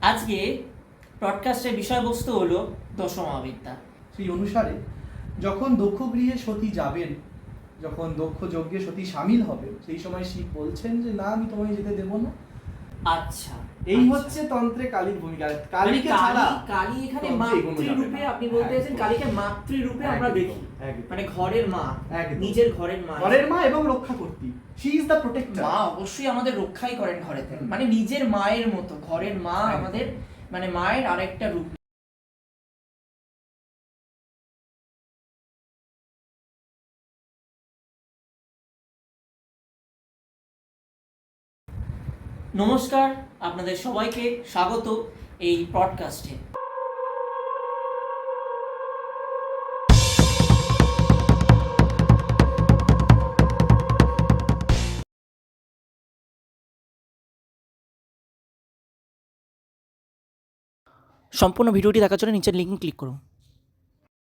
আজকে পডকাস্টের বিষয়বস্তু হলো দশমহাবিদ্যা। সেই অনুসারে যখন দক্ষ গৃহে সতী যাবেন, যখন দক্ষ যজ্ঞে সতী সামিল হবে, সেই সময় শিব বলছেন যে না, আমি তোমায় যেতে দেব না। আচ্ছা, এই হচ্ছে তন্ত্রে কালীর ভূমিকা। কালীকে মানে ছাড়া কালী এখানে তন্ত্রে এগোনো যাবে মাতৃরূপে, না। আপনি বলতে চাইছেন একদম। কালীকে মাতৃরূপে আমরা একদম, দেখি, একদম। মানে ঘরের মা, একদম। নিজের ঘরের মা। ঘরের মা এবং রক্ষা কর্ত্রী। She is the protector. মা অবশ্যই আমাদের রক্ষাই করেন ঘরে থেকে, মানে নিজের মায়ের মতো ঘরের মা একদম। আমাদের, মানে মায়ের আরেকটা রূপ। নমস্কার, আপনাদের সবাইকে স্বাগত এই পডকাস্টে। সম্পূর্ণ ভিডিওটি দেখার জন্য নিচের লিঙ্ক ক্লিক করুন।